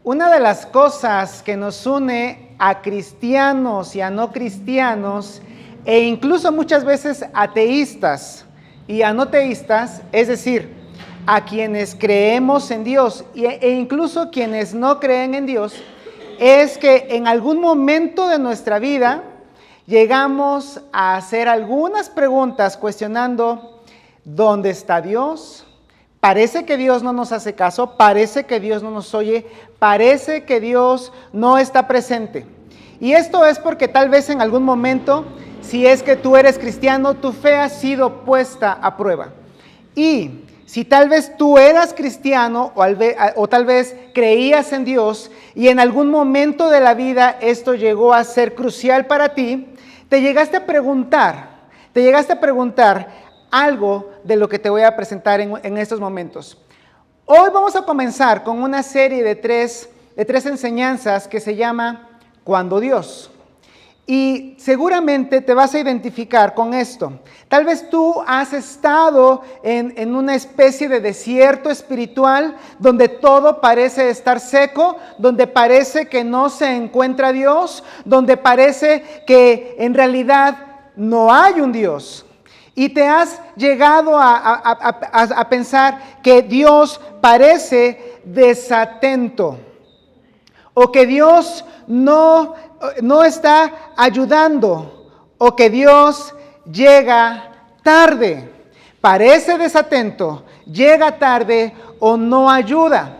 Una de las cosas que nos une a cristianos y a no cristianos, e incluso muchas veces ateístas y a no teístas, es decir, a quienes creemos en Dios e incluso quienes no creen en Dios, es que en algún momento de nuestra vida llegamos a hacer algunas preguntas cuestionando ¿dónde está Dios? Parece que Dios no nos hace caso, parece que Dios no nos oye, parece que Dios no está presente. Y esto es porque tal vez en algún momento, si es que tú eres cristiano, tu fe ha sido puesta a prueba. Y si tal vez tú eras cristiano o tal vez creías en Dios y en algún momento de la vida esto llegó a ser crucial para ti, te llegaste a preguntar algo de lo que te voy a presentar en estos momentos. Hoy vamos a comenzar con una serie de tres enseñanzas que se llama Cuando Dios. Y seguramente te vas a identificar con esto. Tal vez tú has estado en una especie de desierto espiritual donde todo parece estar seco, donde parece que no se encuentra Dios, donde parece que en realidad no hay un Dios. Y te has llegado a pensar que Dios parece desatento o que Dios no está ayudando o que Dios llega tarde. Parece desatento, llega tarde o no ayuda.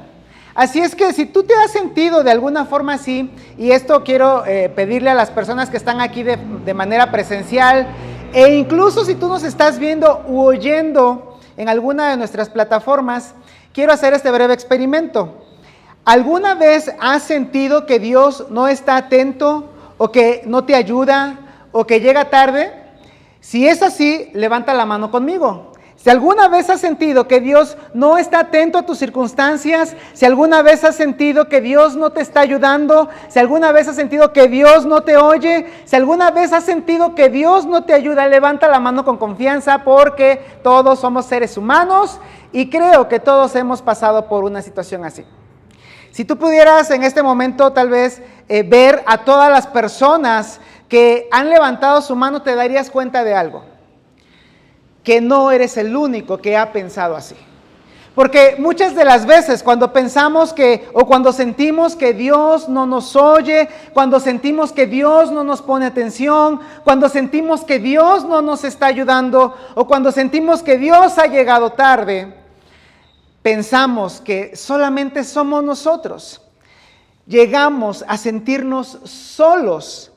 Así es que si tú te has sentido de alguna forma así, y esto quiero pedirle a las personas que están aquí de manera presencial, e incluso si tú nos estás viendo u oyendo en alguna de nuestras plataformas, quiero hacer este breve experimento. ¿Alguna vez has sentido que Dios no está atento o que no te ayuda o que llega tarde? Si es así, levanta la mano conmigo. Si alguna vez has sentido que Dios no está atento a tus circunstancias, si alguna vez has sentido que Dios no te está ayudando, si alguna vez has sentido que Dios no te oye, si alguna vez has sentido que Dios no te ayuda, levanta la mano con confianza porque todos somos seres humanos y creo que todos hemos pasado por una situación así. Si tú pudieras en este momento tal vez ver a todas las personas que han levantado su mano, te darías cuenta de algo. Que no eres el único que ha pensado así. Porque muchas de las veces cuando pensamos o cuando sentimos que Dios no nos oye, cuando sentimos que Dios no nos pone atención, cuando sentimos que Dios no nos está ayudando o cuando sentimos que Dios ha llegado tarde, pensamos que solamente somos nosotros. Llegamos a sentirnos solos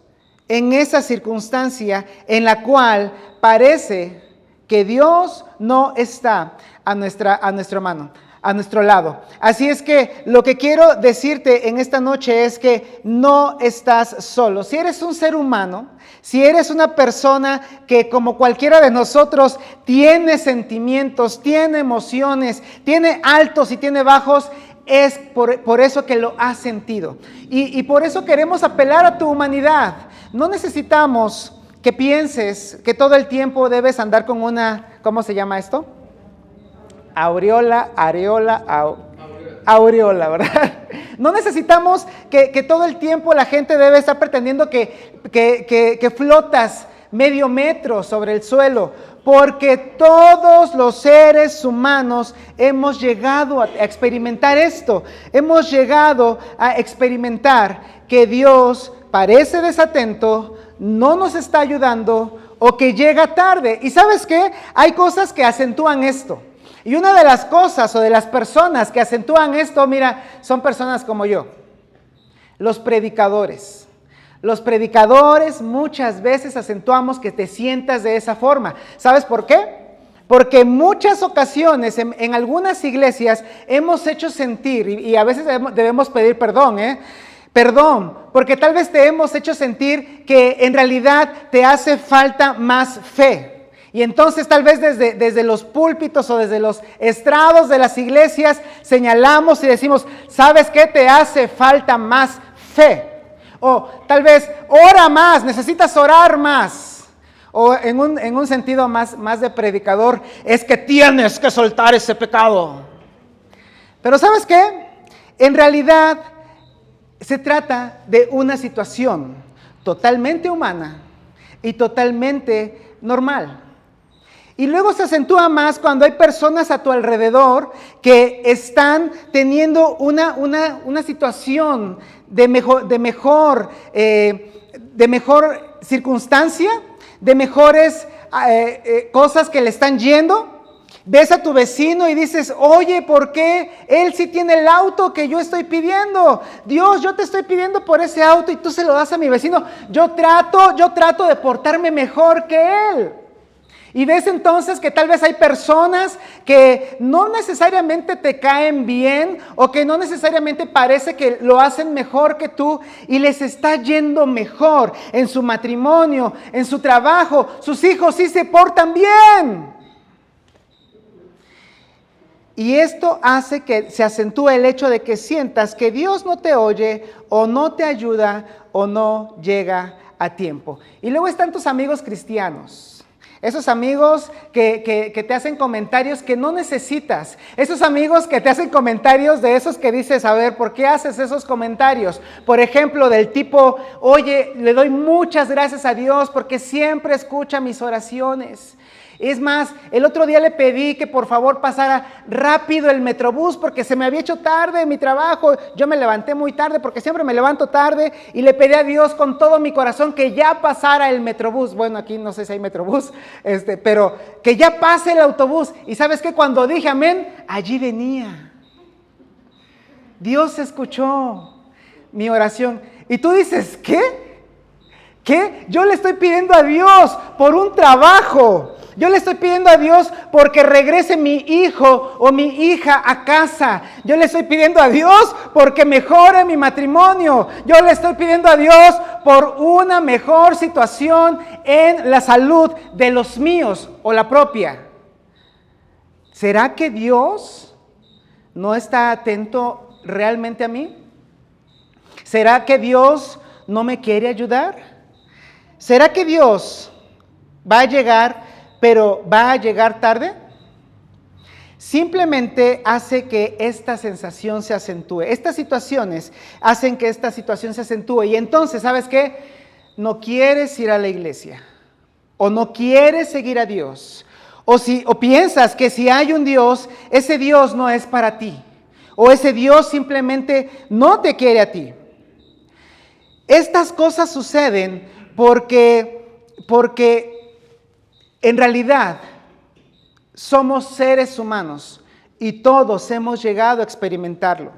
en esa circunstancia en la cual parece que Dios no está a nuestro lado. Así es que lo que quiero decirte en esta noche es que no estás solo. Si eres un ser humano, si eres una persona que como cualquiera de nosotros tiene sentimientos, tiene emociones, tiene altos y tiene bajos, es por eso que lo has sentido. Y por eso queremos apelar a tu humanidad. No necesitamos que pienses que todo el tiempo debes andar con una, ¿cómo se llama esto? Aureola, ¿verdad? No necesitamos que todo el tiempo la gente debe estar pretendiendo que flotas medio metro sobre el suelo, porque todos los seres humanos hemos llegado a experimentar esto, hemos llegado a experimentar que Dios parece desatento, no nos está ayudando o que llega tarde. ¿Y sabes qué? Hay cosas que acentúan esto. Y una de las cosas o de las personas que acentúan esto, mira, son personas como yo. Los predicadores. Los predicadores muchas veces acentuamos que te sientas de esa forma. ¿Sabes por qué? Porque en muchas ocasiones, en algunas iglesias, hemos hecho sentir, y a veces debemos pedir perdón, Perdón, porque tal vez te hemos hecho sentir que en realidad te hace falta más fe. Y entonces tal vez desde los púlpitos o desde los estrados de las iglesias señalamos y decimos, ¿sabes qué? Te hace falta más fe. O tal vez ora más, necesitas orar más. O en un sentido más de predicador, es que tienes que soltar ese pecado. Pero ¿sabes qué? En realidad se trata de una situación totalmente humana y totalmente normal. Y luego se acentúa más cuando hay personas a tu alrededor que están teniendo una situación de mejor circunstancia, de mejores cosas que le están yendo. Ves a tu vecino y dices, oye, ¿por qué él sí tiene el auto que yo estoy pidiendo? Dios, yo te estoy pidiendo por ese auto y tú se lo das a mi vecino. Yo trato de portarme mejor que él. Y ves entonces que tal vez hay personas que no necesariamente te caen bien o que no necesariamente parece que lo hacen mejor que tú y les está yendo mejor en su matrimonio, en su trabajo. Sus hijos sí se portan bien. Y esto hace que se acentúe el hecho de que sientas que Dios no te oye o no te ayuda o no llega a tiempo. Y luego están tus amigos cristianos. Esos amigos que te hacen comentarios que no necesitas. Esos amigos que te hacen comentarios de esos que dices, a ver, ¿por qué haces esos comentarios? Por ejemplo, del tipo, oye, le doy muchas gracias a Dios porque siempre escucha mis oraciones. Es más, el otro día le pedí que por favor pasara rápido el Metrobús porque se me había hecho tarde en mi trabajo. Yo me levanté muy tarde porque siempre me levanto tarde y le pedí a Dios con todo mi corazón que ya pasara el Metrobús. Bueno, aquí no sé si hay Metrobús, pero que ya pase el autobús. Y ¿sabes qué? Cuando dije amén, allí venía. Dios escuchó mi oración. Y tú dices, ¿qué? ¿Qué? Yo le estoy pidiendo a Dios por un trabajo. Yo le estoy pidiendo a Dios porque regrese mi hijo o mi hija a casa. Yo le estoy pidiendo a Dios porque mejore mi matrimonio. Yo le estoy pidiendo a Dios por una mejor situación en la salud de los míos o la propia. ¿Será que Dios no está atento realmente a mí? ¿Será que Dios no me quiere ayudar? ¿Será que Dios va a llegar, pero va a llegar tarde? Simplemente hace que esta sensación se acentúe. Estas situaciones hacen que esta situación se acentúe. Y entonces, ¿sabes qué? No quieres ir a la iglesia. O no quieres seguir a Dios. O piensas que si hay un Dios, ese Dios no es para ti. O ese Dios simplemente no te quiere a ti. Estas cosas suceden porque en realidad somos seres humanos y todos hemos llegado a experimentarlo.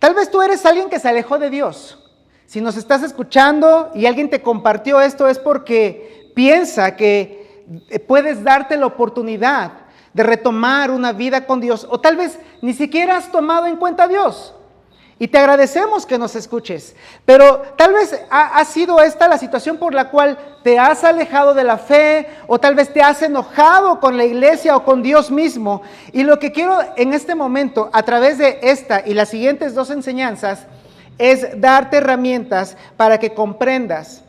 Tal vez tú eres alguien que se alejó de Dios. Si nos estás escuchando y alguien te compartió esto es porque piensa que puedes darte la oportunidad de retomar una vida con Dios, o tal vez ni siquiera has tomado en cuenta a Dios. Y te agradecemos que nos escuches, pero tal vez ha sido esta la situación por la cual te has alejado de la fe, o tal vez te has enojado con la iglesia o con Dios mismo. Y lo que quiero en este momento, a través de esta y las siguientes dos enseñanzas, es darte herramientas para que comprendas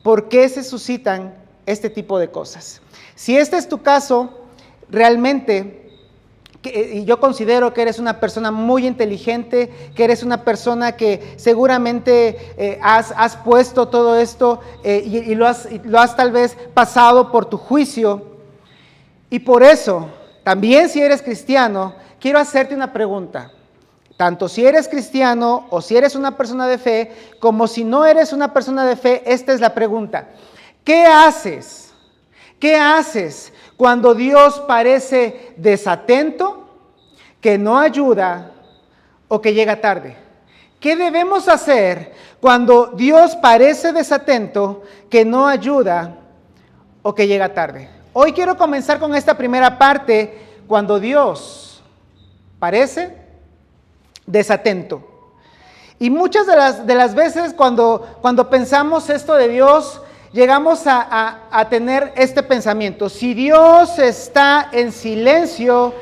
por qué se suscitan este tipo de cosas. Si este es tu caso, realmente... Y yo considero que eres una persona muy inteligente, que eres una persona que seguramente has puesto todo esto y lo has tal vez pasado por tu juicio. Y por eso, también si eres cristiano, quiero hacerte una pregunta. Tanto si eres cristiano o si eres una persona de fe, como si no eres una persona de fe, esta es la pregunta. ¿Qué haces? ¿Qué haces cuando Dios parece desatento, que no ayuda o que llega tarde? ¿Qué debemos hacer cuando Dios parece desatento, que no ayuda o que llega tarde? Hoy quiero comenzar con esta primera parte, cuando Dios parece desatento. Y muchas de las veces cuando pensamos esto de Dios, llegamos a tener este pensamiento: si Dios está en silencio,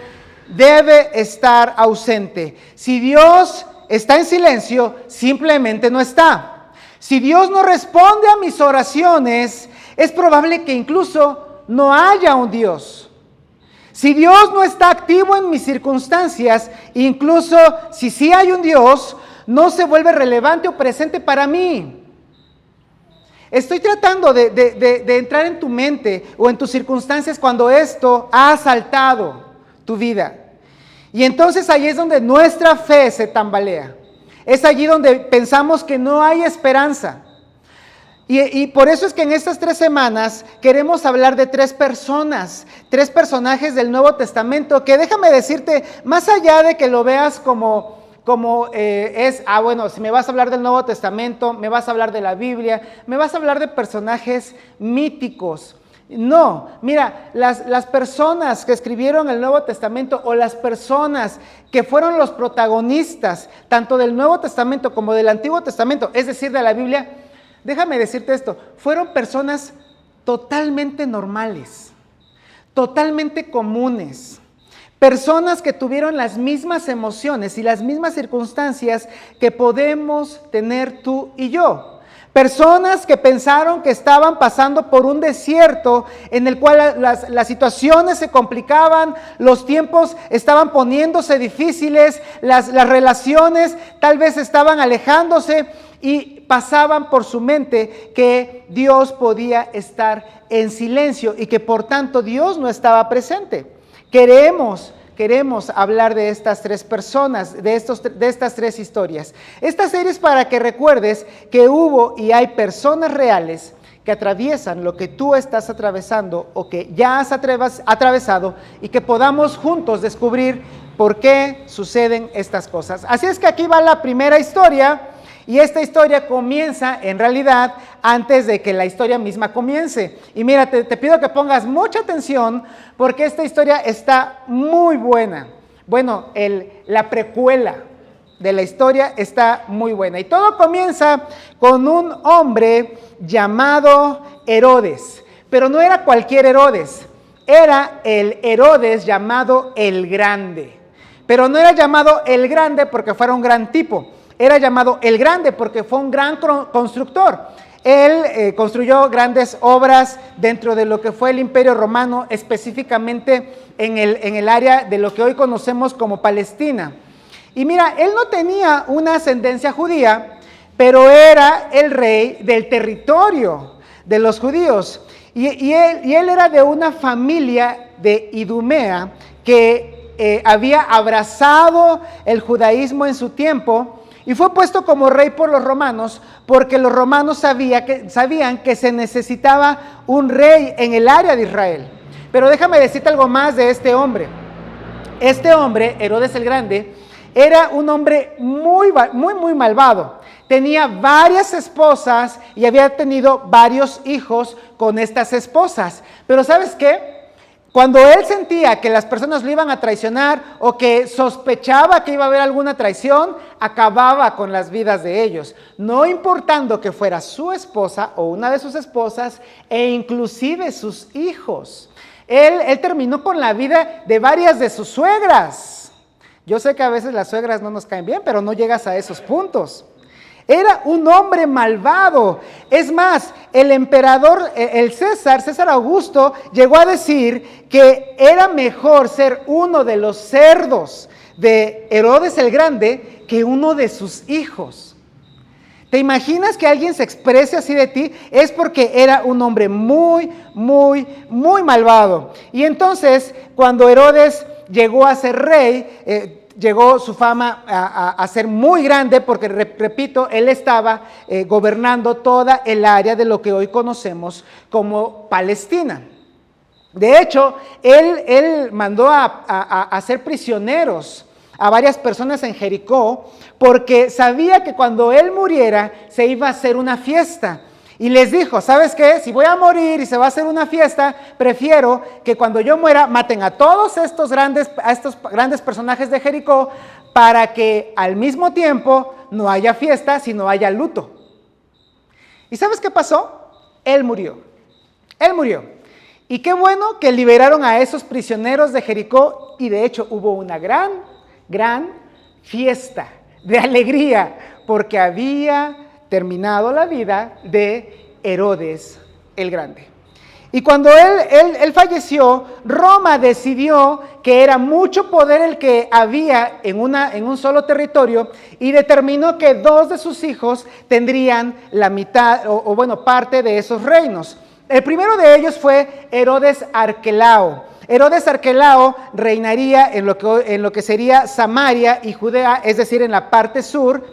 debe estar ausente. Si Dios está en silencio, simplemente no está. Si Dios no responde a mis oraciones, es probable que incluso no haya un Dios. Si Dios no está activo en mis circunstancias, incluso si sí hay un Dios, no se vuelve relevante o presente para mí. Estoy tratando de entrar en tu mente o en tus circunstancias cuando esto ha asaltado tu vida. Y entonces ahí es donde nuestra fe se tambalea. Es allí donde pensamos que no hay esperanza. Y por eso es que en estas 3 semanas queremos hablar de 3 personas, 3 personajes del Nuevo Testamento, que déjame decirte, más allá de que lo veas como bueno, si me vas a hablar del Nuevo Testamento, me vas a hablar de la Biblia, me vas a hablar de personajes míticos. No, mira, las personas que escribieron el Nuevo Testamento o las personas que fueron los protagonistas, tanto del Nuevo Testamento como del Antiguo Testamento, es decir, de la Biblia, déjame decirte esto, fueron personas totalmente normales, totalmente comunes. Personas que tuvieron las mismas emociones y las mismas circunstancias que podemos tener tú y yo. Personas que pensaron que estaban pasando por un desierto en el cual las situaciones se complicaban, los tiempos estaban poniéndose difíciles, las relaciones tal vez estaban alejándose y pasaban por su mente que Dios podía estar en silencio y que por tanto Dios no estaba presente. Queremos hablar de estas 3 personas, de estas 3 historias. Esta serie es para que recuerdes que hubo y hay personas reales que atraviesan lo que tú estás atravesando o que ya has atravesado y que podamos juntos descubrir por qué suceden estas cosas. Así es que aquí va la primera historia. Y esta historia comienza, en realidad, antes de que la historia misma comience. Y mira, te pido que pongas mucha atención porque esta historia está muy buena. Bueno, la precuela de la historia está muy buena. Y todo comienza con un hombre llamado Herodes. Pero no era cualquier Herodes, era el Herodes llamado el Grande. Pero no era llamado el Grande porque fuera un gran tipo. Era llamado el Grande porque fue un gran constructor. Él construyó grandes obras dentro de lo que fue el Imperio Romano, específicamente en el área de lo que hoy conocemos como Palestina. Y mira, él no tenía una ascendencia judía, pero era el rey del territorio de los judíos. Y él era de una familia de Idumea que había abrazado el judaísmo en su tiempo. Y fue puesto como rey por los romanos porque los romanos sabían que se necesitaba un rey en el área de Israel. Pero déjame decirte algo más de este hombre. Este hombre, Herodes el Grande, era un hombre muy malvado. Tenía varias esposas y había tenido varios hijos con estas esposas. Pero ¿sabes qué? Cuando él sentía que las personas lo iban a traicionar o que sospechaba que iba a haber alguna traición, acababa con las vidas de ellos, no importando que fuera su esposa o una de sus esposas e inclusive sus hijos. Él terminó con la vida de varias de sus suegras. Yo sé que a veces las suegras no nos caen bien, pero no llegas a esos puntos. Era un hombre malvado. Es más, el emperador, el César Augusto, llegó a decir que era mejor ser uno de los cerdos de Herodes el Grande que uno de sus hijos. ¿Te imaginas que alguien se exprese así de ti? Es porque era un hombre muy malvado. Y entonces, cuando Herodes llegó a ser rey, llegó su fama a ser muy grande porque, repito, él estaba gobernando toda el área de lo que hoy conocemos como Palestina. De hecho, él mandó a hacer prisioneros a varias personas en Jericó porque sabía que cuando él muriera se iba a hacer una fiesta. Y les dijo, ¿sabes qué? Si voy a morir y se va a hacer una fiesta, prefiero que cuando yo muera maten a todos estos grandes personajes de Jericó para que al mismo tiempo no haya fiesta, sino haya luto. ¿Y sabes qué pasó? Él murió. Y qué bueno que liberaron a esos prisioneros de Jericó y de hecho hubo una gran fiesta de alegría porque había terminado la vida de Herodes el Grande. Y cuando él falleció, Roma decidió que era mucho poder el que había en un solo territorio y determinó que 2 de sus hijos tendrían la mitad, parte de esos reinos. El primero de ellos fue Herodes Arquelao. Herodes Arquelao reinaría en lo que sería Samaria y Judea, es decir, en la parte sur,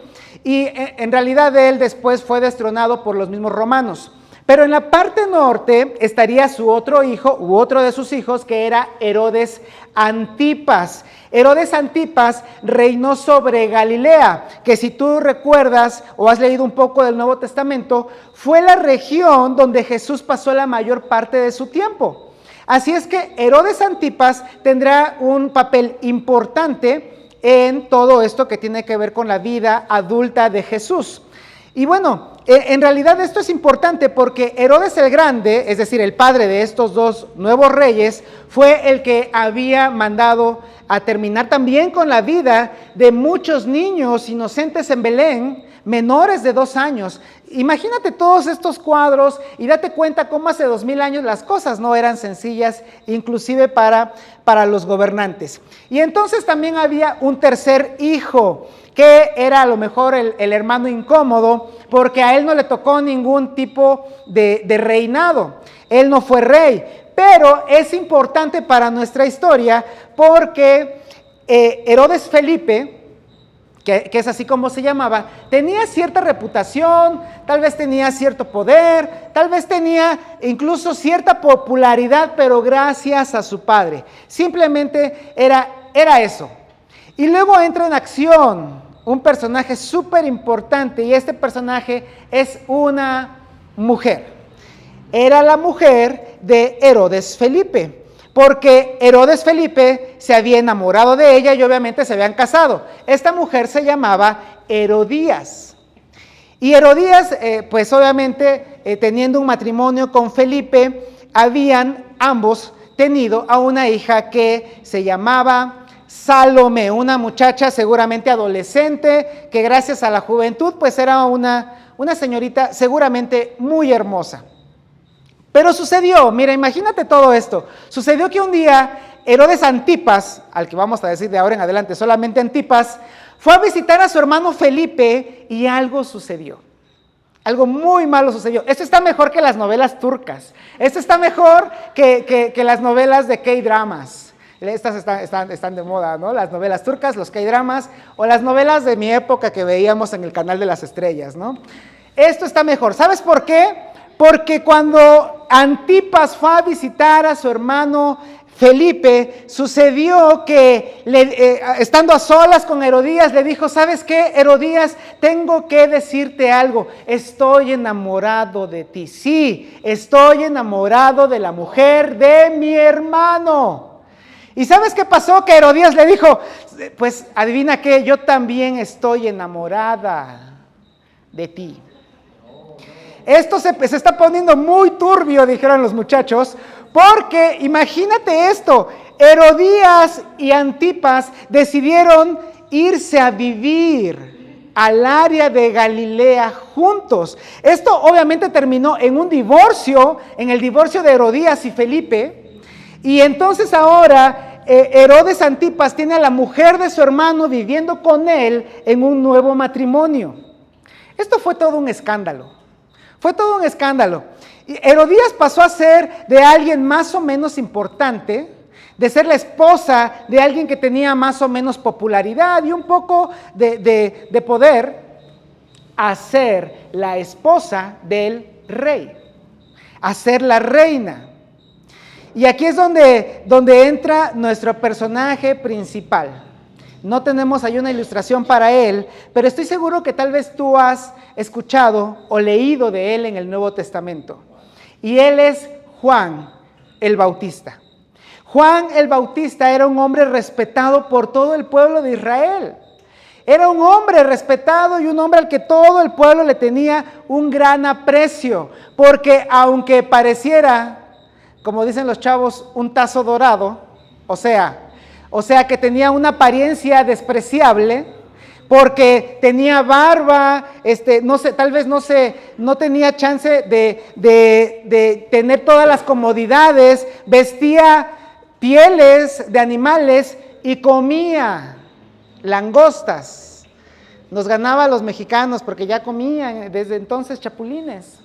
y en realidad él después fue destronado por los mismos romanos. Pero en la parte norte estaría su otro hijo u otro de sus hijos, que era Herodes Antipas. Herodes Antipas reinó sobre Galilea, que si tú recuerdas o has leído un poco del Nuevo Testamento, fue la región donde Jesús pasó la mayor parte de su tiempo. Así es que Herodes Antipas tendrá un papel importante en todo esto que tiene que ver con la vida adulta de Jesús. Y bueno, en realidad esto es importante porque Herodes el Grande, es decir, el padre de estos 2 nuevos reyes, fue el que había mandado a terminar también con la vida de muchos niños inocentes en Belén, menores de 2 años. Imagínate todos estos cuadros y date cuenta cómo hace 2000 años las cosas no eran sencillas, inclusive para los gobernantes. Y entonces también había un tercer hijo, que era a lo mejor el hermano incómodo, porque a él no le tocó ningún tipo de reinado. Él no fue rey, pero es importante para nuestra historia porque Herodes Felipe, que es así como se llamaba, tenía cierta reputación, tal vez tenía cierto poder, tal vez tenía incluso cierta popularidad, pero gracias a su padre. Simplemente era eso. Y luego entra en acción un personaje súper importante, y este personaje es una mujer. Era la mujer de Herodes Felipe, porque Herodes Felipe se había enamorado de ella y obviamente se habían casado. Esta mujer se llamaba Herodías. Y Herodías, pues obviamente teniendo un matrimonio con Felipe, habían ambos tenido a una hija que se llamaba Salomé, una muchacha seguramente adolescente, que gracias a la juventud pues era una señorita seguramente muy hermosa. Pero sucedió, mira, imagínate todo esto, sucedió que un día Herodes Antipas, al que vamos a decir de ahora en adelante solamente Antipas, fue a visitar a su hermano Felipe y algo sucedió. Algo muy malo sucedió. Esto está mejor que las novelas turcas. Esto está mejor que las novelas de K-dramas. Estas están de moda, ¿no? Las novelas turcas, los K-dramas, o las novelas de mi época que veíamos en el Canal de las Estrellas, ¿no? Esto está mejor. ¿Sabes por qué? Porque cuando Antipas fue a visitar a su hermano Felipe, sucedió que estando a solas con Herodías, le dijo: ¿sabes qué, Herodías? Tengo que decirte algo, estoy enamorado de ti. Sí, estoy enamorado de la mujer de mi hermano. ¿Y sabes qué pasó? Que Herodías le dijo: pues adivina qué, yo también estoy enamorada de ti. Esto se está poniendo muy turbio, dijeron los muchachos, porque imagínate esto, Herodías y Antipas decidieron irse a vivir al área de Galilea juntos. Esto obviamente terminó en un divorcio, en el divorcio de Herodías y Felipe, y entonces ahora Herodes Antipas tiene a la mujer de su hermano viviendo con él en un nuevo matrimonio. Esto fue todo un escándalo. Fue todo un escándalo. Y Herodías pasó a ser de alguien más o menos importante, de ser la esposa de alguien que tenía más o menos popularidad y un poco de poder, a ser la esposa del rey, a ser la reina. Y aquí es donde entra nuestro personaje principal. No tenemos ahí una ilustración para él, pero estoy seguro que tal vez tú has escuchado o leído de él en el Nuevo Testamento. Y él es Juan el Bautista. Juan el Bautista era un hombre respetado por todo el pueblo de Israel. Era un hombre respetado y un hombre al que todo el pueblo le tenía un gran aprecio, porque aunque pareciera, como dicen los chavos, un tazo dorado, o sea que tenía una apariencia despreciable, porque tenía barba, no sé, tal vez no tenía chance de tener todas las comodidades, vestía pieles de animales y comía langostas. Nos ganaba a los mexicanos porque ya comían desde entonces chapulines,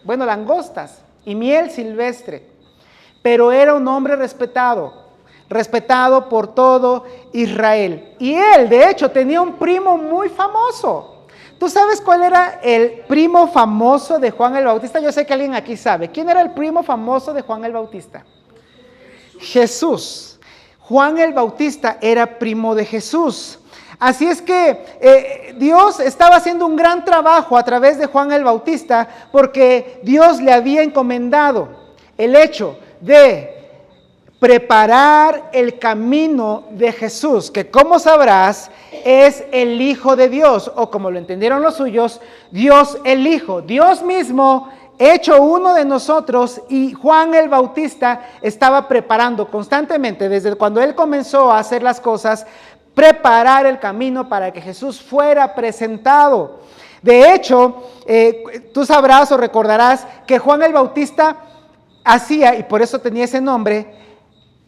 bueno, langostas y miel silvestre. Pero era un hombre respetado por todo Israel. Y él, de hecho, tenía un primo muy famoso. ¿Tú sabes cuál era el primo famoso de Juan el Bautista? Yo sé que alguien aquí sabe. ¿Quién era el primo famoso de Juan el Bautista? Jesús. Juan el Bautista era primo de Jesús. Así es que Dios estaba haciendo un gran trabajo a través de Juan el Bautista, porque Dios le había encomendado el hecho de preparar el camino de Jesús, que como sabrás es el Hijo de Dios, o como lo entendieron los suyos, Dios el Hijo, Dios mismo hecho uno de nosotros. Y Juan el Bautista estaba preparando constantemente, desde cuando él comenzó a hacer las cosas, preparar el camino para que Jesús fuera presentado. De hecho, tú sabrás o recordarás que Juan el Bautista hacía, y por eso tenía ese nombre,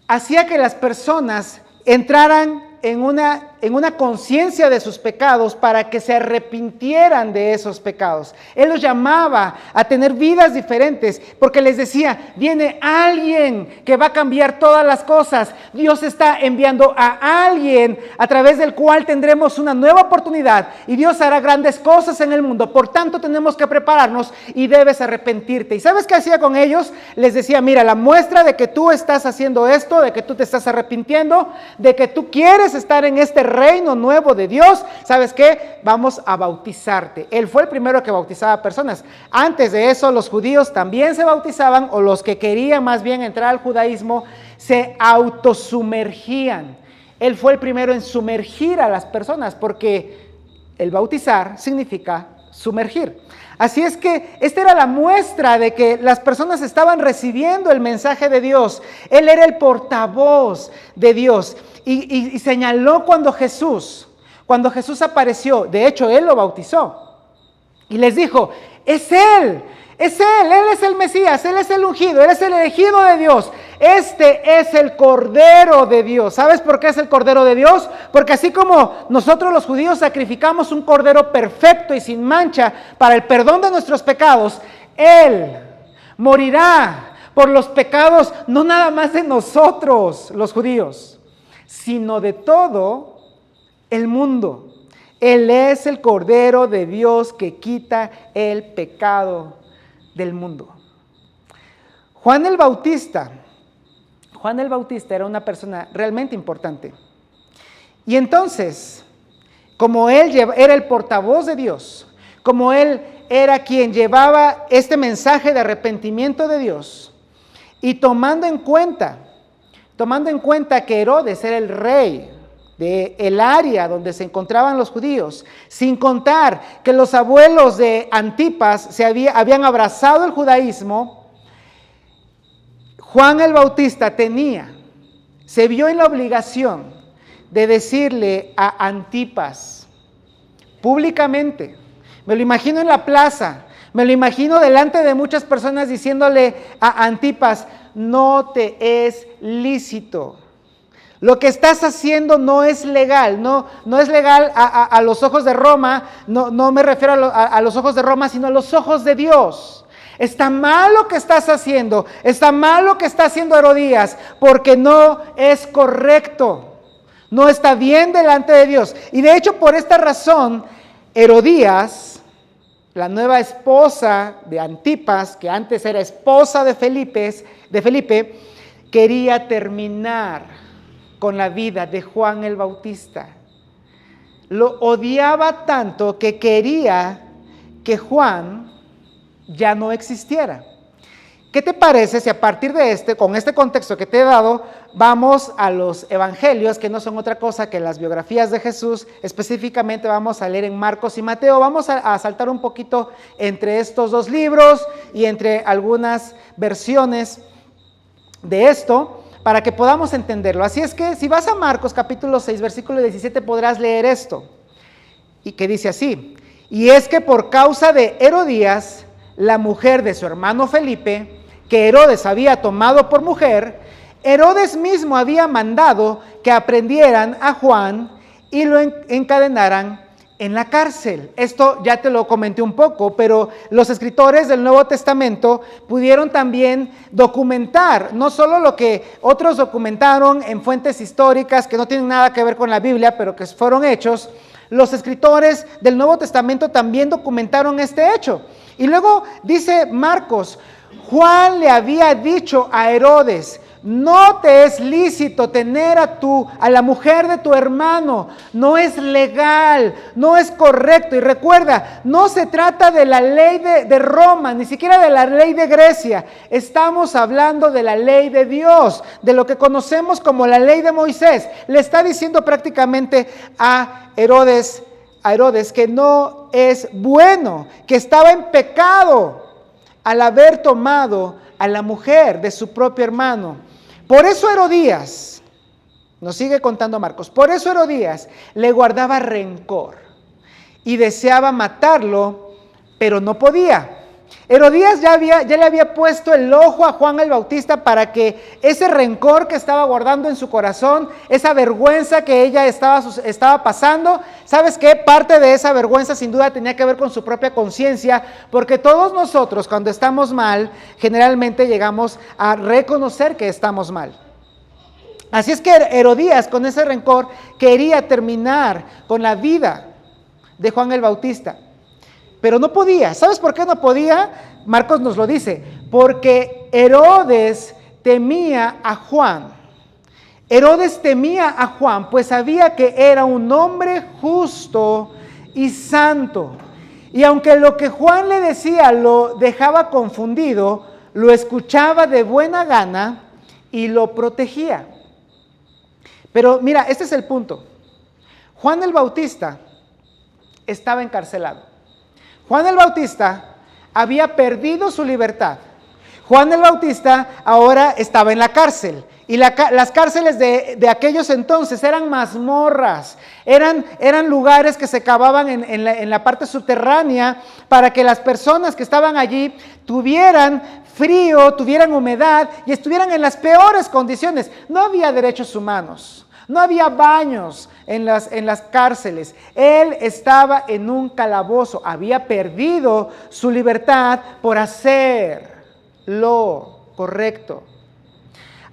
hacía que las personas entraran en una conciencia de sus pecados para que se arrepintieran de esos pecados. Él los llamaba a tener vidas diferentes porque les decía, viene alguien que va a cambiar todas las cosas. Dios está enviando a alguien a través del cual tendremos una nueva oportunidad y Dios hará grandes cosas en el mundo. Por tanto, tenemos que prepararnos y debes arrepentirte. ¿Y sabes qué hacía con ellos? Les decía, mira, la muestra de que tú estás haciendo esto, de que tú te estás arrepintiendo, de que tú quieres estar en este reino nuevo de Dios, ¿sabes qué? Vamos a bautizarte. Él fue el primero que bautizaba personas. Antes de eso, los judíos también se bautizaban, o los que querían más bien entrar al judaísmo, se autosumergían. Él fue el primero en sumergir a las personas, porque el bautizar significa sumergir. Así es que esta era la muestra de que las personas estaban recibiendo el mensaje de Dios. Él era el portavoz de Dios. Y señaló cuando Jesús apareció, de hecho él lo bautizó y les dijo, es él es el Mesías, él es el ungido, él es el elegido de Dios, este es el Cordero de Dios. ¿Sabes por qué es el Cordero de Dios? Porque así como nosotros los judíos sacrificamos un cordero perfecto y sin mancha para el perdón de nuestros pecados, él morirá por los pecados no nada más de nosotros los judíos, sino de todo el mundo. Él es el Cordero de Dios que quita el pecado del mundo. Juan el Bautista era una persona realmente importante. Y entonces, como él era el portavoz de Dios, como él era quien llevaba este mensaje de arrepentimiento de Dios, y tomando en cuenta que Herodes era el rey del área donde se encontraban los judíos, sin contar que los abuelos de Antipas habían abrazado el judaísmo, Juan el Bautista se vio en la obligación de decirle a Antipas públicamente, me lo imagino en la plaza, me lo imagino delante de muchas personas diciéndole a Antipas, no te es lícito. Lo que estás haciendo no es legal, no es legal a los ojos de Roma, no me refiero a los ojos de Roma, sino a los ojos de Dios. Está mal lo que estás haciendo, está mal lo que está haciendo Herodías, porque no es correcto, no está bien delante de Dios. Y de hecho, por esta razón, Herodías, la nueva esposa de Antipas, que antes era esposa de Felipe, quería terminar con la vida de Juan el Bautista. Lo odiaba tanto que quería que Juan ya no existiera. ¿Qué te parece si a partir de con este contexto que te he dado, vamos a los evangelios, que no son otra cosa que las biografías de Jesús? Específicamente vamos a leer en Marcos y Mateo. Vamos a saltar un poquito entre estos dos libros y entre algunas versiones de esto, para que podamos entenderlo. Así es que si vas a Marcos capítulo 6, versículo 17, podrás leer esto. y que dice así: y es que por causa de Herodías, la mujer de su hermano Felipe, que Herodes había tomado por mujer, Herodes mismo había mandado que aprendieran a Juan y lo encadenaran en la cárcel. Esto ya te lo comenté un poco, pero los escritores del Nuevo Testamento pudieron también documentar, no solo lo que otros documentaron en fuentes históricas que no tienen nada que ver con la Biblia, pero que fueron hechos. Los escritores del Nuevo Testamento también documentaron este hecho. Y luego dice Marcos: Juan le había dicho a Herodes: no te es lícito tener a la mujer de tu hermano, no es legal, no es correcto. Y recuerda, no se trata de la ley de Roma, ni siquiera de la ley de Grecia. Estamos hablando de la ley de Dios, de lo que conocemos como la ley de Moisés. Le está diciendo prácticamente a Herodes que no es bueno, que estaba en pecado al haber tomado a la mujer de su propio hermano. Por eso Herodías, nos sigue contando Marcos, por eso Herodías le guardaba rencor y deseaba matarlo, pero no podía. Herodías ya le había puesto el ojo a Juan el Bautista para que ese rencor que estaba guardando en su corazón, esa vergüenza que ella estaba pasando, ¿sabes qué? Parte de esa vergüenza sin duda tenía que ver con su propia conciencia, porque todos nosotros cuando estamos mal, generalmente llegamos a reconocer que estamos mal. Así es que Herodías, con ese rencor, quería terminar con la vida de Juan el Bautista. Pero no podía. ¿Sabes por qué no podía? Marcos nos lo dice. Porque Herodes temía a Juan. Herodes temía a Juan, pues sabía que era un hombre justo y santo. Y aunque lo que Juan le decía lo dejaba confundido, lo escuchaba de buena gana y lo protegía. Pero mira, este es el punto. Juan el Bautista estaba encarcelado. Juan el Bautista había perdido su libertad. Juan el Bautista ahora estaba en la cárcel. Y las cárceles de aquellos entonces eran mazmorras, eran lugares que se cavaban en la parte subterránea para que las personas que estaban allí tuvieran frío, tuvieran humedad y estuvieran en las peores condiciones. No había derechos humanos, no había baños en las cárceles. Él estaba en un calabozo, había perdido su libertad por hacer lo correcto.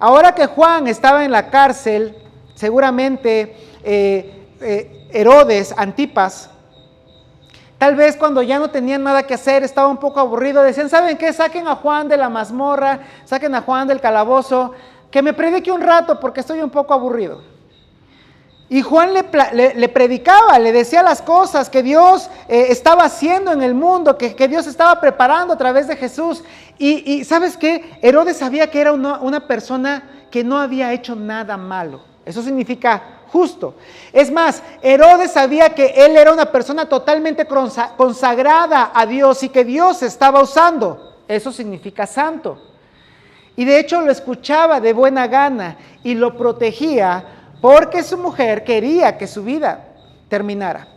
Ahora que Juan estaba en la cárcel, seguramente Herodes, Antipas, tal vez cuando ya no tenían nada que hacer, estaba un poco aburrido, decían: ¿saben qué? Saquen a Juan de la mazmorra, saquen a Juan del calabozo, que me predique un rato porque estoy un poco aburrido. Y Juan le predicaba, le decía las cosas que Dios estaba haciendo en el mundo, que Dios estaba preparando a través de Jesús. Y ¿sabes qué? Herodes sabía que era una persona que no había hecho nada malo. Eso significa justo. Es más, Herodes sabía que él era una persona totalmente consagrada a Dios y que Dios estaba usando. Eso significa santo. Y de hecho lo escuchaba de buena gana y lo protegía, porque su mujer quería que su vida terminara.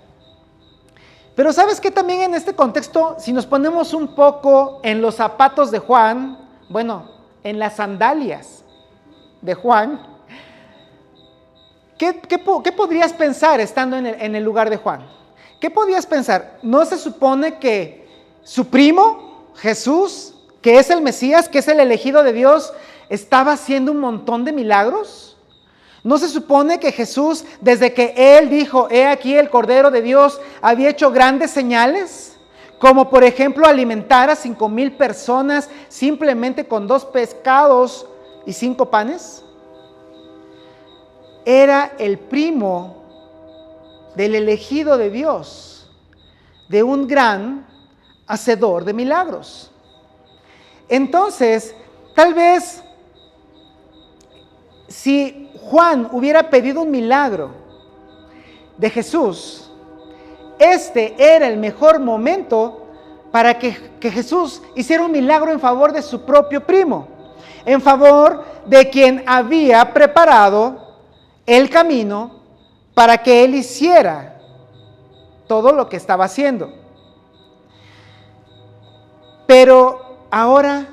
Pero ¿sabes qué? También en este contexto, si nos ponemos un poco en los zapatos de Juan, bueno, en las sandalias de Juan, ¿qué podrías pensar estando en el lugar de Juan? ¿Qué podrías pensar? ¿No se supone que su primo, Jesús, que es el Mesías, que es el elegido de Dios, estaba haciendo un montón de milagros? ¿No se supone que Jesús, desde que Él dijo: he aquí el Cordero de Dios, había hecho grandes señales? Como por ejemplo alimentar a 5,000 personas simplemente con 2 pescados y 5 panes. Era el primo del elegido de Dios, de un gran hacedor de milagros. Entonces, tal vez si Juan hubiera pedido un milagro de Jesús, este era el mejor momento para que Jesús hiciera un milagro en favor de su propio primo, en favor de quien había preparado el camino para que él hiciera todo lo que estaba haciendo. Pero ahora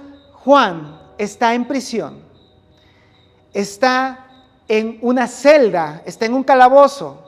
Juan está en prisión, está en una celda, está en un calabozo,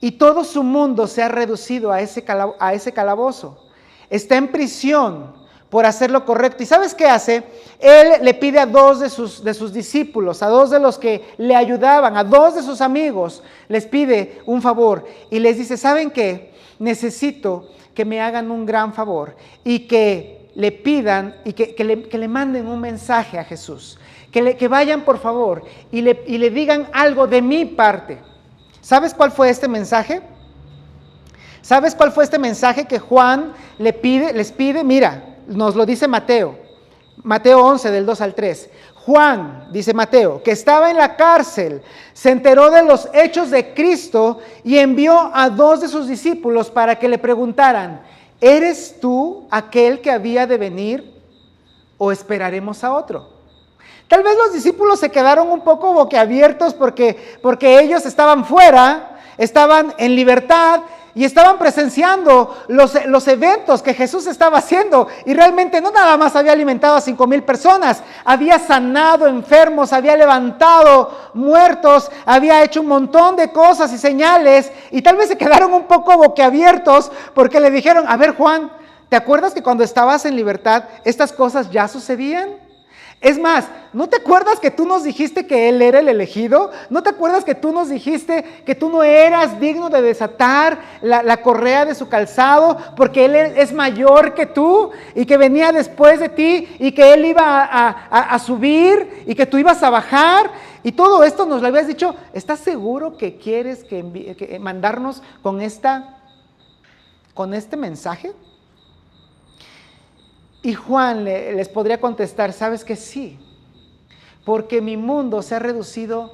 y todo su mundo se ha reducido a ese calabozo. Está en prisión por hacer lo correcto. ¿Y sabes qué hace? Él le pide a dos de sus discípulos, a dos de los que le ayudaban, a dos de sus amigos, les pide un favor y les dice, ¿saben qué? Necesito que me hagan un gran favor y que le pidan y que le manden un mensaje a Jesús. Que vayan por favor y le digan algo de mi parte. ¿Sabes cuál fue este mensaje? ¿Sabes cuál fue este mensaje que Juan les pide? Mira, nos lo dice Mateo 11 del 2 al 3. Juan, dice Mateo, que estaba en la cárcel, se enteró de los hechos de Cristo y envió a dos de sus discípulos para que le preguntaran, ¿eres tú aquel que había de venir o esperaremos a otro? Tal vez los discípulos se quedaron un poco boquiabiertos porque ellos estaban fuera, estaban en libertad y estaban presenciando los eventos que Jesús estaba haciendo. Y realmente no nada más había alimentado a 5,000 personas, había sanado enfermos, había levantado muertos, había hecho un montón de cosas y señales. Y tal vez se quedaron un poco boquiabiertos porque le dijeron, a ver Juan, ¿te acuerdas que cuando estabas en libertad estas cosas ya sucedían? Es más, ¿no te acuerdas que tú nos dijiste que Él era el elegido? ¿No te acuerdas que tú nos dijiste que tú no eras digno de desatar la correa de su calzado porque Él es mayor que tú y que venía después de ti y que Él iba a subir y que tú ibas a bajar? Y todo esto nos lo habías dicho. ¿Estás seguro que quieres mandarnos con este mensaje? Y Juan les podría contestar, ¿sabes que sí? Porque mi mundo se ha reducido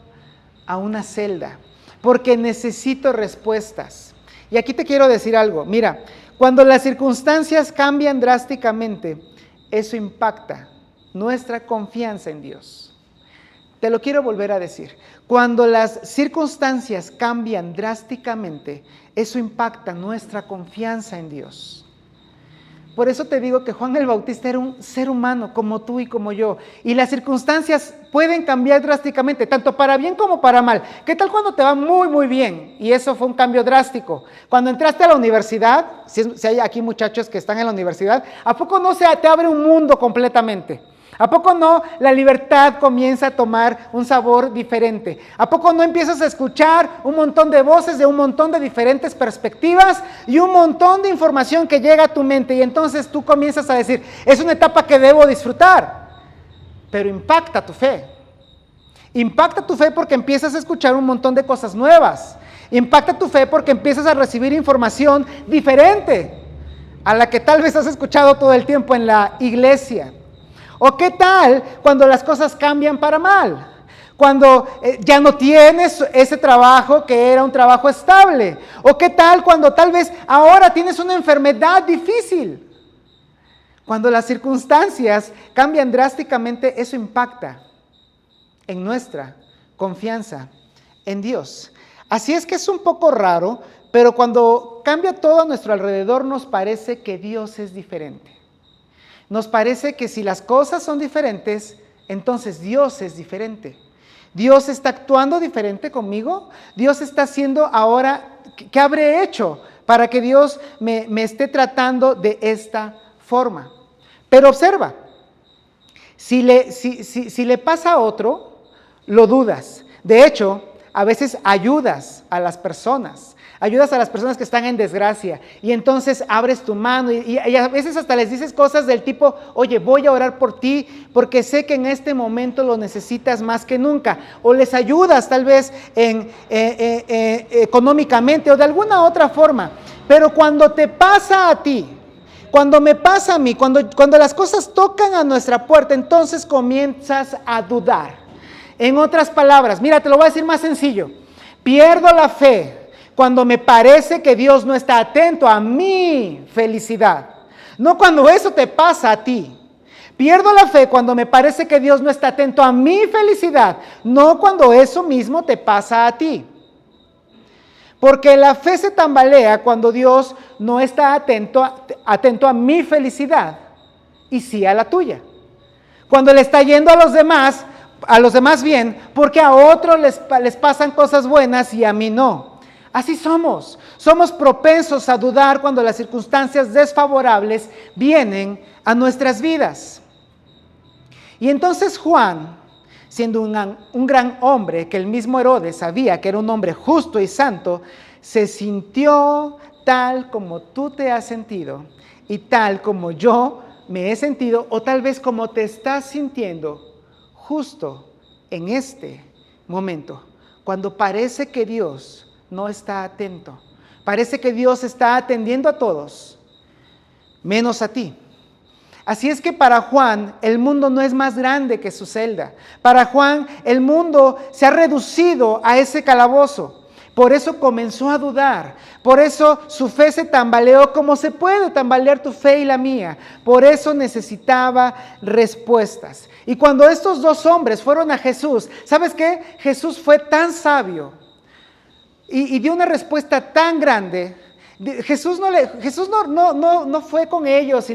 a una celda, porque necesito respuestas. Y aquí te quiero decir algo, mira, cuando las circunstancias cambian drásticamente, eso impacta nuestra confianza en Dios. Te lo quiero volver a decir, cuando las circunstancias cambian drásticamente, eso impacta nuestra confianza en Dios. Por eso te digo que Juan el Bautista era un ser humano como tú y como yo. Y las circunstancias pueden cambiar drásticamente, tanto para bien como para mal. ¿Qué tal cuando te va muy, muy bien? Y eso fue un cambio drástico. Cuando entraste a la universidad, si hay aquí muchachos que están en la universidad, ¿a poco no te abre un mundo completamente? ¿A poco no la libertad comienza a tomar un sabor diferente? ¿A poco no empiezas a escuchar un montón de voces de un montón de diferentes perspectivas y un montón de información que llega a tu mente? Y entonces tú comienzas a decir, es una etapa que debo disfrutar, pero impacta tu fe. Impacta tu fe porque empiezas a escuchar un montón de cosas nuevas. Impacta tu fe porque empiezas a recibir información diferente a la que tal vez has escuchado todo el tiempo en la iglesia. ¿O qué tal cuando las cosas cambian para mal? Cuando ya no tienes ese trabajo que era un trabajo estable. ¿O qué tal cuando tal vez ahora tienes una enfermedad difícil? Cuando las circunstancias cambian drásticamente, eso impacta en nuestra confianza en Dios. Así es que es un poco raro, pero cuando cambia todo a nuestro alrededor nos parece que Dios es diferente. Nos parece que si las cosas son diferentes, entonces Dios es diferente. Dios está actuando diferente conmigo. Dios está haciendo ahora, ¿qué habré hecho para que Dios me esté tratando de esta forma? Pero observa, si le pasa a otro, lo dudas. De hecho, a veces ayudas a las personas que están en desgracia y entonces abres tu mano y a veces hasta les dices cosas del tipo, oye, voy a orar por ti porque sé que en este momento lo necesitas más que nunca, o les ayudas tal vez económicamente o de alguna otra forma. Pero cuando te pasa a ti, cuando me pasa a mí, cuando las cosas tocan a nuestra puerta, entonces comienzas a dudar. En otras palabras, mira, te lo voy a decir más sencillo, pierdo la fe cuando me parece que Dios no está atento a mi felicidad. No cuando eso te pasa a ti. Pierdo la fe cuando me parece que Dios no está atento a mi felicidad. No cuando eso mismo te pasa a ti. Porque la fe se tambalea cuando Dios no está atento a mi felicidad y sí a la tuya. Cuando le está yendo a los demás bien, porque a otros les pasan cosas buenas y a mí no. Así somos. Somos propensos a dudar cuando las circunstancias desfavorables vienen a nuestras vidas. Y entonces Juan, siendo un gran hombre, que el mismo Herodes sabía que era un hombre justo y santo, se sintió tal como tú te has sentido y tal como yo me he sentido, o tal vez como te estás sintiendo justo en este momento, cuando parece que Dios no está atento, parece que Dios está atendiendo a todos, menos a ti. Así es que para Juan el mundo no es más grande que su celda. Para Juan el mundo se ha reducido a ese calabozo. Por eso comenzó a dudar. Por eso su fe se tambaleó como se puede tambalear tu fe y la mía. Por eso necesitaba respuestas. Y cuando estos dos hombres fueron a Jesús, ¿sabes qué? Jesús fue tan sabio y dio una respuesta tan grande. Jesús no fue con ellos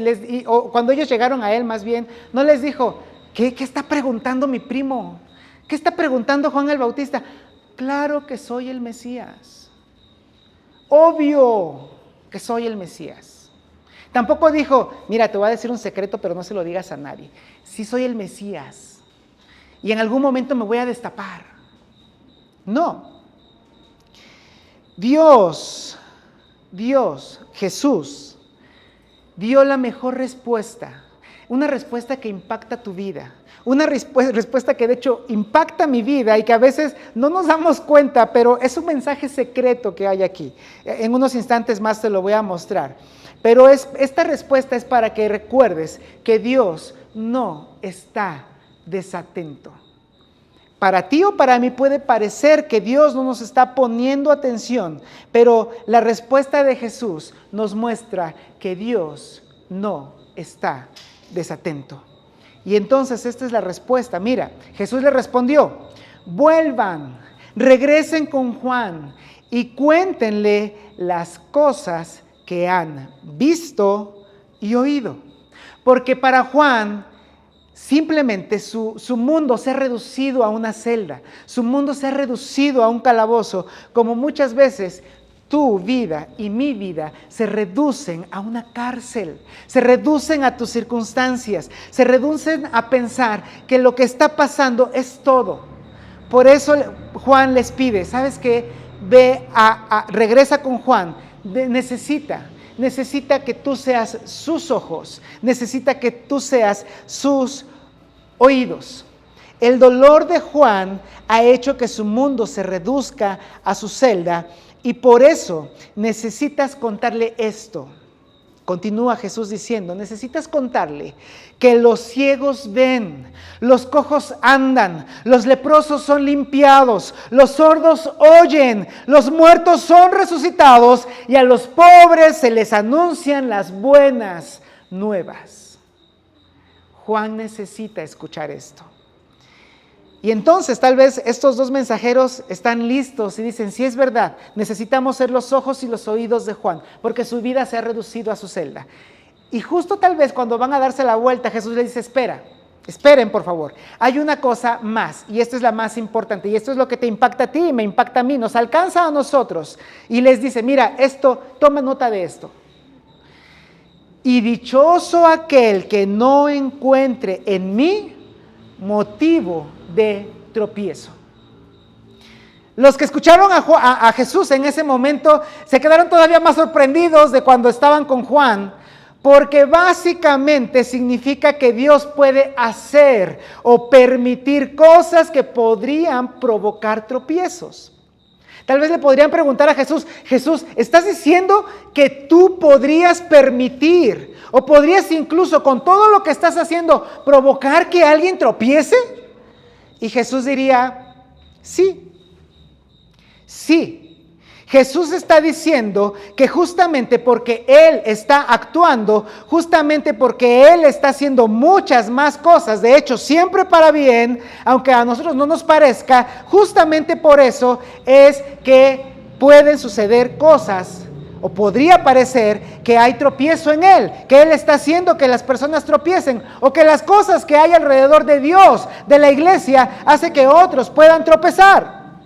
o cuando ellos llegaron a él más bien, no les dijo, ¿qué está preguntando mi primo? ¿Qué está preguntando Juan el Bautista? Claro que soy el Mesías. Obvio que soy el Mesías. Tampoco dijo, mira, te voy a decir un secreto, pero no se lo digas a nadie. Sí soy el Mesías. Y en algún momento me voy a destapar. No. Jesús, dio la mejor respuesta, una respuesta que impacta tu vida, una respuesta que de hecho impacta mi vida y que a veces no nos damos cuenta, pero es un mensaje secreto que hay aquí. En unos instantes más te lo voy a mostrar. Pero esta respuesta es para que recuerdes que Dios no está desatento. Para ti o para mí puede parecer que Dios no nos está poniendo atención, pero la respuesta de Jesús nos muestra que Dios no está desatento. Y entonces esta es la respuesta. Mira, Jesús le respondió, vuelvan, regresen con Juan y cuéntenle las cosas que han visto y oído. Porque para Juan, simplemente su mundo se ha reducido a una celda, su mundo se ha reducido a un calabozo, como muchas veces tu vida y mi vida se reducen a una cárcel, se reducen a tus circunstancias, se reducen a pensar que lo que está pasando es todo. Por eso Juan les pide, ¿sabes qué? Regresa con Juan, necesita que tú seas sus ojos, necesita que tú seas sus oídos. El dolor de Juan ha hecho que su mundo se reduzca a su celda y por eso necesitas contarle esto. Continúa Jesús diciendo, necesitas contarle que los ciegos ven, los cojos andan, los leprosos son limpiados, los sordos oyen, los muertos son resucitados y a los pobres se les anuncian las buenas nuevas. Juan necesita escuchar esto. Y entonces tal vez estos dos mensajeros están listos y dicen, sí es verdad, necesitamos ser los ojos y los oídos de Juan, porque su vida se ha reducido a su celda. Y justo tal vez cuando van a darse la vuelta, Jesús les dice, esperen por favor, hay una cosa más, y esta es la más importante, y esto es lo que te impacta a ti y me impacta a mí, nos alcanza a nosotros. Y les dice, mira, toma nota de esto. Y dichoso aquel que no encuentre en mí motivo de tropiezo. Los que escucharon a Jesús en ese momento se quedaron todavía más sorprendidos de cuando estaban con Juan, porque básicamente significa que Dios puede hacer o permitir cosas que podrían provocar tropiezos. Tal vez le podrían preguntar a Jesús, ¿estás diciendo que tú podrías permitir o podrías incluso con todo lo que estás haciendo provocar que alguien tropiece? Y Jesús diría, sí. Jesús está diciendo que justamente porque Él está actuando, justamente porque Él está haciendo muchas más cosas, de hecho siempre para bien, aunque a nosotros no nos parezca, justamente por eso es que pueden suceder cosas, o podría parecer que hay tropiezo en él, que él está haciendo que las personas tropiecen, o que las cosas que hay alrededor de Dios, de la iglesia, hace que otros puedan tropezar.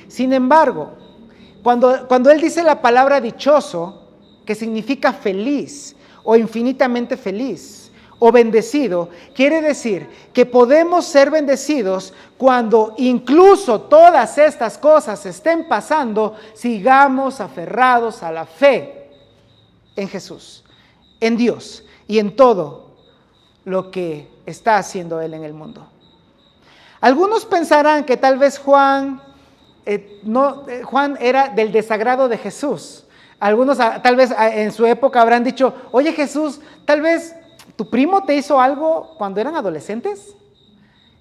Sin embargo, cuando él dice la palabra dichoso, que significa feliz, o infinitamente feliz, o bendecido, quiere decir que podemos ser bendecidos cuando incluso todas estas cosas estén pasando, sigamos aferrados a la fe en Jesús, en Dios y en todo lo que está haciendo Él en el mundo. Algunos pensarán que tal vez Juan era del desagrado de Jesús. Algunos tal vez en su época habrán dicho, oye Jesús, tal vez ¿tu primo te hizo algo cuando eran adolescentes?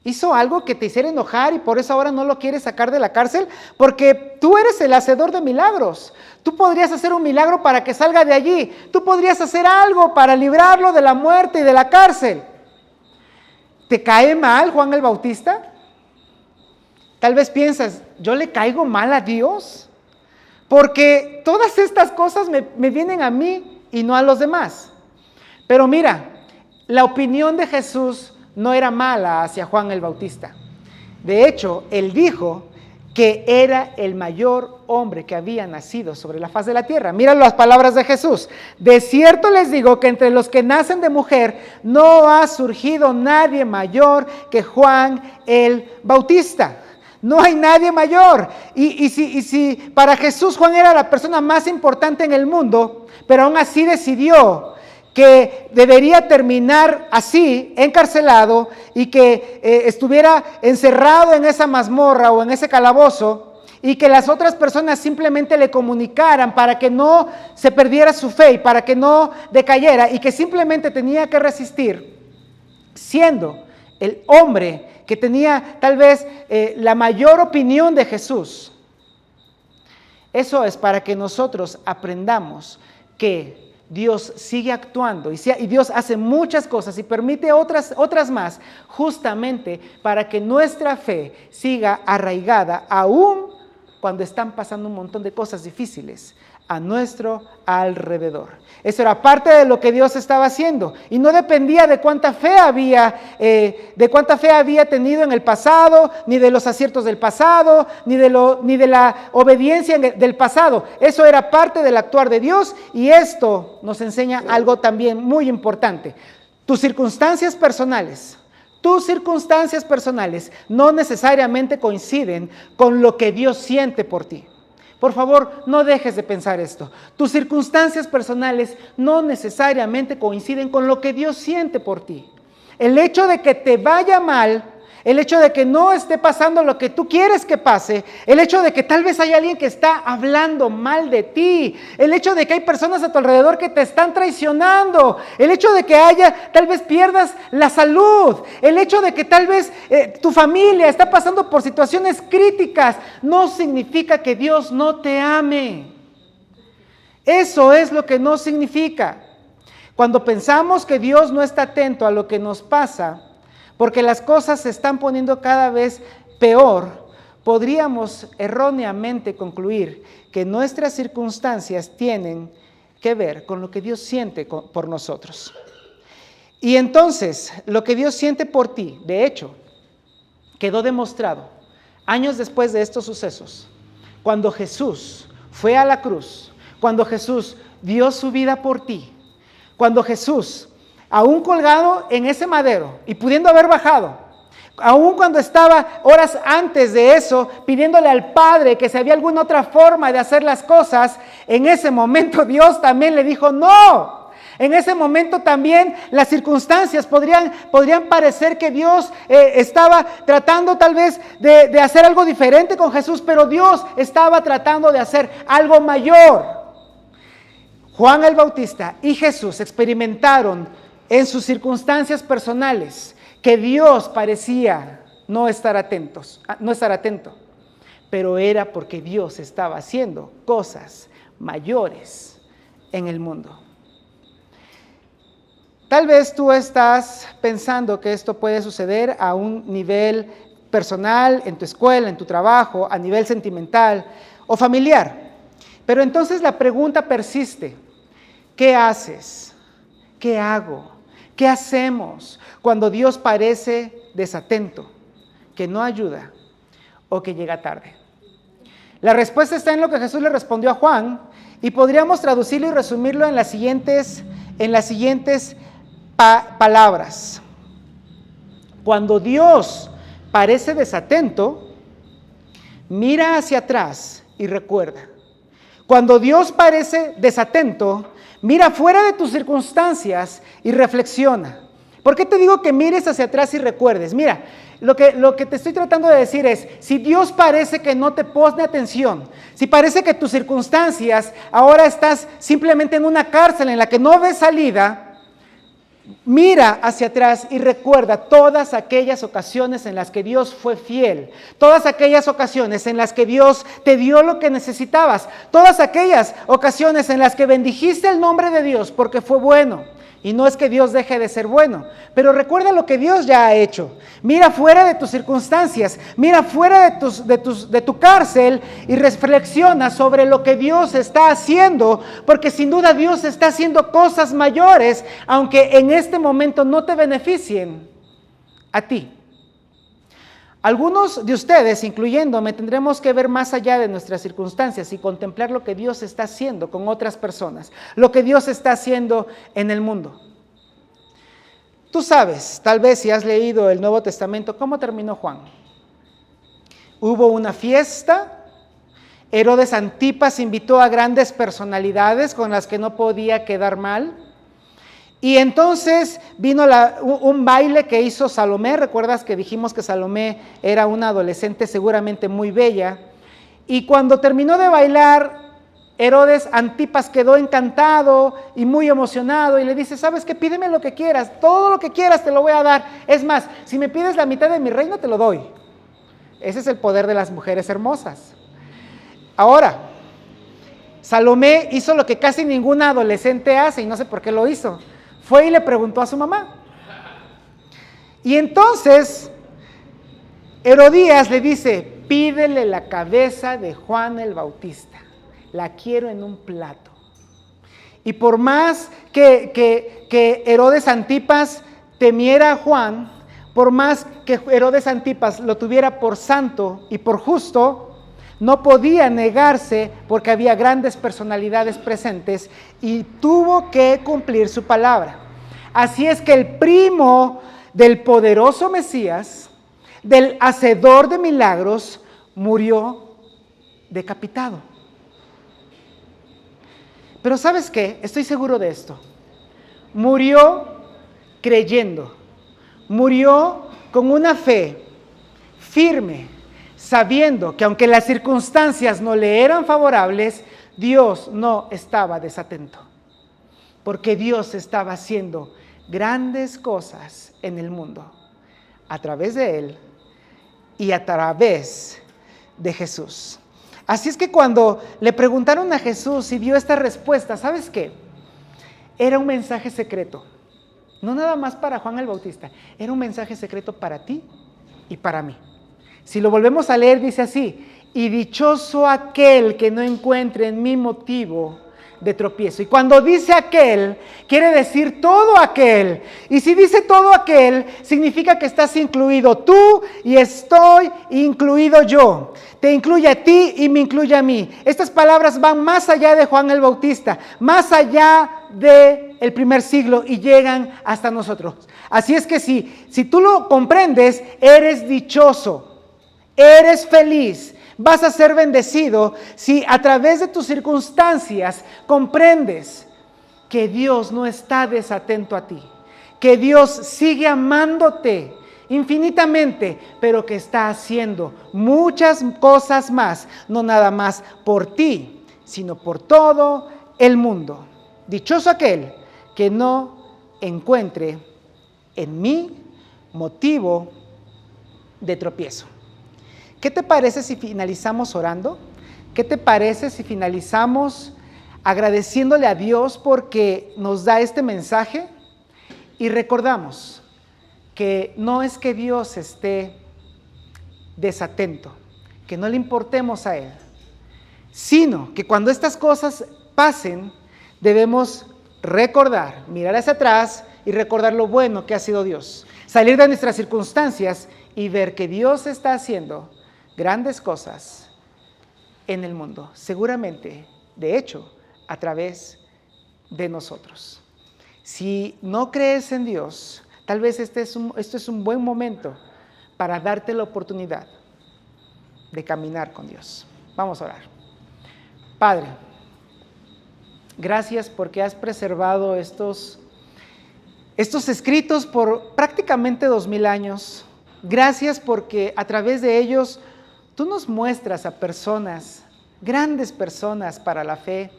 ¿Hizo algo que te hiciera enojar y por eso ahora no lo quieres sacar de la cárcel? Porque tú eres el hacedor de milagros. Tú podrías hacer un milagro para que salga de allí. Tú podrías hacer algo para librarlo de la muerte y de la cárcel. ¿Te cae mal Juan el Bautista? Tal vez piensas, ¿yo le caigo mal a Dios? Porque todas estas cosas me vienen a mí y no a los demás. Pero mira, la opinión de Jesús no era mala hacia Juan el Bautista. De hecho, él dijo que era el mayor hombre que había nacido sobre la faz de la tierra. Mira las palabras de Jesús. De cierto les digo que entre los que nacen de mujer no ha surgido nadie mayor que Juan el Bautista. No hay nadie mayor. Y si para Jesús Juan era la persona más importante en el mundo, pero aún así decidió que debería terminar así, encarcelado, y que estuviera encerrado en esa mazmorra o en ese calabozo, y que las otras personas simplemente le comunicaran para que no se perdiera su fe y para que no decayera, y que simplemente tenía que resistir, siendo el hombre que tenía tal vez la mayor opinión de Jesús. Eso es para que nosotros aprendamos que Dios sigue actuando y Dios hace muchas cosas y permite otras más, justamente para que nuestra fe siga arraigada aún cuando están pasando un montón de cosas difíciles a nuestro alrededor. Eso era parte de lo que Dios estaba haciendo y no dependía de cuánta fe había tenido en el pasado, ni de los aciertos del pasado, ni de la obediencia del pasado. Eso era parte del actuar de Dios y esto nos enseña algo también muy importante. Tus circunstancias personales no necesariamente coinciden con lo que Dios siente por ti. Por favor, no dejes de pensar esto. Tus circunstancias personales no necesariamente coinciden con lo que Dios siente por ti. El hecho de que te vaya mal, el hecho de que no esté pasando lo que tú quieres que pase, el hecho de que tal vez hay alguien que está hablando mal de ti, el hecho de que hay personas a tu alrededor que te están traicionando, el hecho de que tal vez pierdas la salud, el hecho de que tal vez tu familia está pasando por situaciones críticas, no significa que Dios no te ame. Eso es lo que no significa. Cuando pensamos que Dios no está atento a lo que nos pasa, porque las cosas se están poniendo cada vez peor, podríamos erróneamente concluir que nuestras circunstancias tienen que ver con lo que Dios siente por nosotros. Y entonces, lo que Dios siente por ti, de hecho, quedó demostrado años después de estos sucesos, cuando Jesús fue a la cruz, cuando Jesús dio su vida por ti, cuando Jesús, aún colgado en ese madero y pudiendo haber bajado, aún cuando estaba horas antes de eso pidiéndole al Padre que si había alguna otra forma de hacer las cosas, en ese momento Dios también le dijo no. En ese momento también las circunstancias podrían parecer que Dios estaba tratando tal vez de hacer algo diferente con Jesús, pero Dios estaba tratando de hacer algo mayor. Juan el Bautista y Jesús experimentaron en sus circunstancias personales que Dios parecía no estar atento, pero era porque Dios estaba haciendo cosas mayores en el mundo. Tal vez tú estás pensando que esto puede suceder a un nivel personal, en tu escuela, en tu trabajo, a nivel sentimental, o familiar. Pero entonces la pregunta persiste: ¿qué haces? ¿Qué hago? ¿Qué hacemos cuando Dios parece desatento, que no ayuda o que llega tarde? La respuesta está en lo que Jesús le respondió a Juan, y podríamos traducirlo y resumirlo en las siguientes palabras. Cuando Dios parece desatento, mira hacia atrás y recuerda. Cuando Dios parece desatento, mira fuera de tus circunstancias y reflexiona. ¿Por qué te digo que mires hacia atrás y recuerdes? Mira, lo que te estoy tratando de decir es, si Dios parece que no te pone atención, si parece que tus circunstancias, ahora estás simplemente en una cárcel en la que no ves salida, mira hacia atrás y recuerda todas aquellas ocasiones en las que Dios fue fiel, todas aquellas ocasiones en las que Dios te dio lo que necesitabas, todas aquellas ocasiones en las que bendijiste el nombre de Dios porque fue bueno. Y no es que Dios deje de ser bueno, pero recuerda lo que Dios ya ha hecho. Mira fuera de tus circunstancias, mira fuera de tu cárcel y reflexiona sobre lo que Dios está haciendo, porque sin duda Dios está haciendo cosas mayores, aunque en este momento no te beneficien a ti. Algunos de ustedes, incluyéndome, tendremos que ver más allá de nuestras circunstancias y contemplar lo que Dios está haciendo con otras personas, lo que Dios está haciendo en el mundo. Tú sabes, tal vez si has leído el Nuevo Testamento, ¿cómo terminó Juan? Hubo una fiesta, Herodes Antipas invitó a grandes personalidades con las que no podía quedar mal. Y entonces vino un baile que hizo Salomé. ¿Recuerdas que dijimos que Salomé era una adolescente seguramente muy bella? Y cuando terminó de bailar, Herodes Antipas quedó encantado y muy emocionado y le dice, ¿sabes qué? Pídeme lo que quieras, todo lo que quieras te lo voy a dar. Es más, si me pides la mitad de mi reino te lo doy. Ese es el poder de las mujeres hermosas. Ahora, Salomé hizo lo que casi ninguna adolescente hace y no sé por qué lo hizo. Fue y le preguntó a su mamá. Y entonces Herodías le dice, pídele la cabeza de Juan el Bautista. La quiero en un plato. Y por más que Herodes Antipas temiera a Juan, por más que Herodes Antipas lo tuviera por santo y por justo, no podía negarse porque había grandes personalidades presentes y tuvo que cumplir su palabra. Así es que el primo del poderoso Mesías, del hacedor de milagros, murió decapitado. Pero ¿sabes qué? Estoy seguro de esto. Murió creyendo, murió con una fe firme, sabiendo que aunque las circunstancias no le eran favorables, Dios no estaba desatento, porque Dios estaba haciendo grandes cosas en el mundo, a través de Él y a través de Jesús. Así es que cuando le preguntaron a Jesús y dio esta respuesta, ¿sabes qué? Era un mensaje secreto, no nada más para Juan el Bautista, era un mensaje secreto para ti y para mí. Si lo volvemos a leer, dice así, y dichoso aquel que no encuentre en mí motivo de tropiezo. Y cuando dice aquel, quiere decir todo aquel. Y si dice todo aquel, significa que estás incluido tú y estoy incluido yo. Te incluye a ti y me incluye a mí. Estas palabras van más allá de Juan el Bautista, más allá del primer siglo y llegan hasta nosotros. Así es que si tú lo comprendes, eres dichoso, eres feliz. Vas a ser bendecido si a través de tus circunstancias comprendes que Dios no está desatento a ti, que Dios sigue amándote infinitamente, pero que está haciendo muchas cosas más, no nada más por ti, sino por todo el mundo. Dichoso aquel que no encuentre en mí motivo de tropiezo. ¿Qué te parece si finalizamos orando? ¿Qué te parece si finalizamos agradeciéndole a Dios porque nos da este mensaje? Y recordamos que no es que Dios esté desatento, que no le importemos a Él, sino que cuando estas cosas pasen, debemos recordar, mirar hacia atrás y recordar lo bueno que ha sido Dios. Salir de nuestras circunstancias y ver que Dios está haciendo grandes cosas en el mundo. Seguramente, de hecho, a través de nosotros. Si no crees en Dios, tal vez esto es un buen momento para darte la oportunidad de caminar con Dios. Vamos a orar. Padre, gracias porque has preservado estos escritos por prácticamente 2000 años. Gracias porque a través de ellos tú nos muestras a personas, grandes personas para la fe,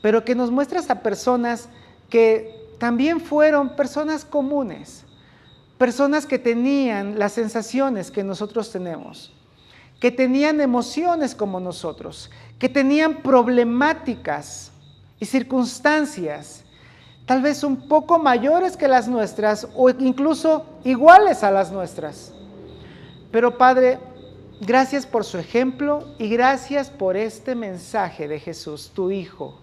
pero que nos muestras a personas que también fueron personas comunes, personas que tenían las sensaciones que nosotros tenemos, que tenían emociones como nosotros, que tenían problemáticas y circunstancias, tal vez un poco mayores que las nuestras o incluso iguales a las nuestras. Pero Padre, gracias por su ejemplo y gracias por este mensaje de Jesús, tu Hijo,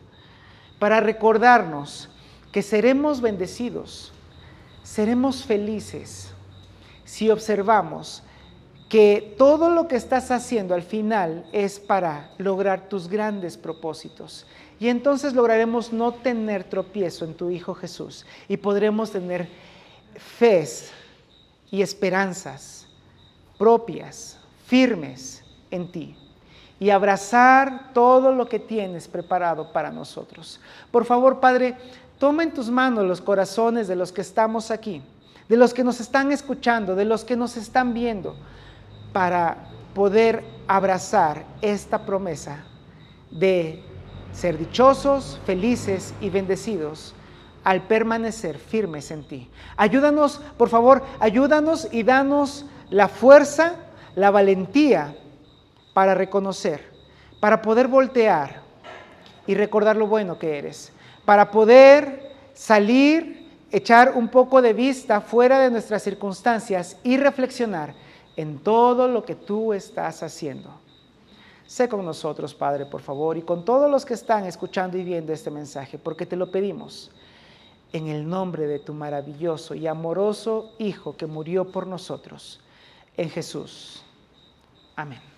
para recordarnos que seremos bendecidos, seremos felices si observamos que todo lo que estás haciendo al final es para lograr tus grandes propósitos. Y entonces lograremos no tener tropiezo en tu Hijo Jesús y podremos tener fe y esperanzas propias, firmes en ti y abrazar todo lo que tienes preparado para nosotros. Por favor, Padre, toma en tus manos los corazones de los que estamos aquí, de los que nos están escuchando, de los que nos están viendo, para poder abrazar esta promesa de ser dichosos, felices y bendecidos al permanecer firmes en ti. Ayúdanos, por favor, ayúdanos y danos la fuerza, la valentía para reconocer, para poder voltear y recordar lo bueno que eres, para poder salir, echar un poco de vista fuera de nuestras circunstancias y reflexionar en todo lo que tú estás haciendo. Sé con nosotros, Padre, por favor, y con todos los que están escuchando y viendo este mensaje, porque te lo pedimos en el nombre de tu maravilloso y amoroso Hijo que murió por nosotros, en Jesús. Amén.